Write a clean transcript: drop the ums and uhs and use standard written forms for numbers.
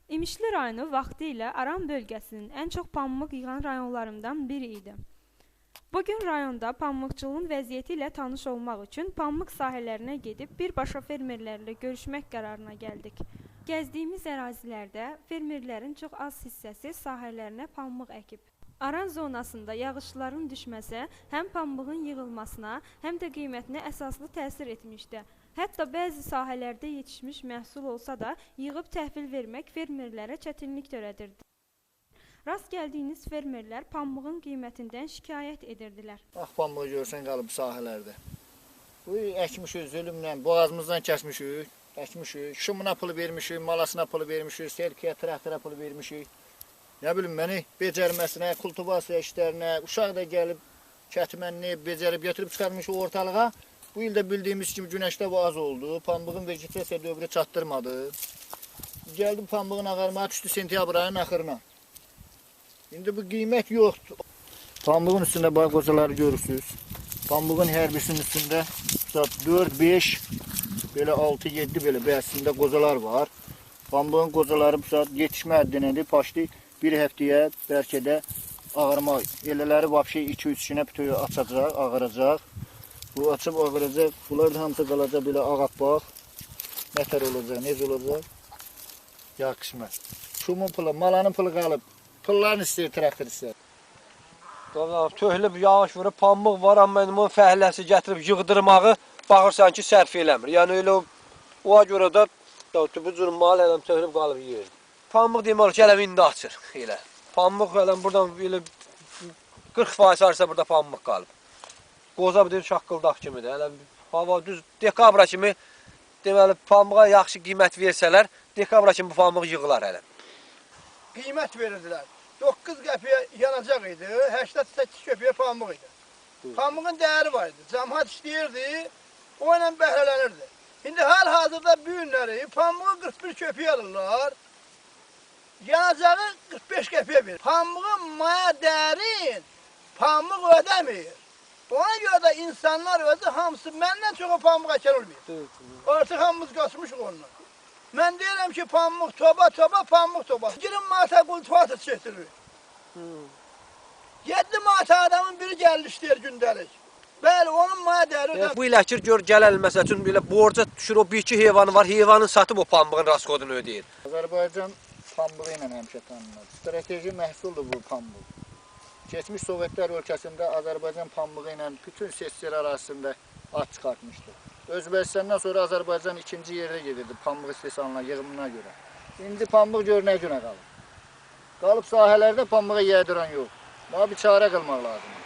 İmişli rayonu vaxtilə Aran bölgəsinin ən çox pambıq yığan rayonlarından biri idi. Bugün rayonda pambıqçılığın vəziyyəti ilə tanış olmaq üçün pambıq sahələrinə gedib birbaşa fermerlərlə görüşmək qərarına gəldik. Gəzdiyimiz ərazilərdə fermerlərin çox az hissəsi sahələrinə pambıq əkib. Aran zonasında yağışların düşməsi həm pambığın yığılmasına, həm də qiymətinə əsaslı təsir etmişdi. Hətta bəzi sahələrdə yetişmiş məhsul olsa da yığıb təhvil vermək fermerlərə çətinlik törədirdi. Rast gəldiyiniz fermerlər pambığın qiymətindən şikayət edirdilər. Bax, pambığı görsən qalıb sahələrdə. Bu əkmişik zülümlə, boğazımızdan kəsmişik, əkmişik, şumuna pulu vermişik, malasına pulu vermişik, serkiyə, traktora pulu vermişik. Nə bilim, məni becərməsinə, kultivasiya işlərinə, uşaq da gəlib kətmənini becərib götürüb çıxarmışıq ortalığa. Bu ildə bildiyimiz kimi günəşdə az oldu, pambığın vegetasiya dövrü çatdırmadı. Gəldi pambığın ağarmağa düşdü sentyabr ayının axırına. İndi bu qiymət yoxdur. Pambığın üstündə bax qozaları görürsünüz. Pambığın hər birisinin üstündə 4, 5, belə 6, 7 belə bəsində qozalar var. Pambığın qozaları bu saat yetişmə həddinədir, başlayıb bir həftəyə bəlkə də ağarmaq. Elələri vapşe 2-3 günə bütöyə açacaq, ağaracaq. Bu açıb ağıracaq, bunlar da hamısı qalacaq belə ağappaq. Nətər olacaq, necə olacaq? Yağ qismət. Şumun pulu, malanın pulu qalıb. Pullarını istəyir, traktor istəyir. Töhlü bir yağış vurub, pambıq var, amma onun fəhləsi gətirib yığdırmağı baxırsan ki, sərf eləmir. Yəni elə o görə də bu cür mal eləm töhlüb qalıb yiyir. Pambıq demək ki, eləm indi açır. Elə. Pambıq eləm buradan elə 40% arsa burada pambıq qalıb. Qoza bir şaqqıldaq kimidir. Elə hava düz dekabra kimi deməli pambığa yaxşı qiymət versələr, dekabra kimi bu pambıq yığılar elə. Qiymət verirdilər. 9 qəpiyə yanacaq idi, 88 qəpiyə pambıq idi. Pambığın dəyəri var idi, cəmaət işləyirdi, o ilə bəhrələnirdi. İndi hal-hazırda bu günləri pambığı 41 qəpiyə alırlar, yanacağı 45 qəpiyə verir. Pambığın maya dəyərin pambıq ödəmir. Ona görə də insanlar özü hamısı məndən çox o pambıq əkən olmuyor. Artıq hamımız qaçmışıq ondan. Mən deyirəm ki, pambıq toba, pambıq toba. 20 manata kultivasiya çəkdirir. 7 manata adamın biri gəlir işləyir gündəlik. Bəli, onun maya dəyəri ödəmir. Bu il əkir, gör gələn məsəl üçün belə borca düşür, o bir iki heyvanı var, heyvanın satıb o pambığın raskodunu ödəyir. Azərbaycan pambığı ilə həmişə tanınır. Strateji məhsuldur bu pambıq. Keçmiş Sovetlər ölkəsində Azərbaycan pambığı ilə bütün sessiyalar arasında ad çıxartmışdı. Özbəkistandan sonra Azərbaycan ikinci yerdə gedirdi pambıq istehsalına, yığımına görə. İndi pambıq gör nə günə qalıb. Qalıb sahələrdə pambığa yeydiran yox. Buna bir çarə qılmaq lazımdır.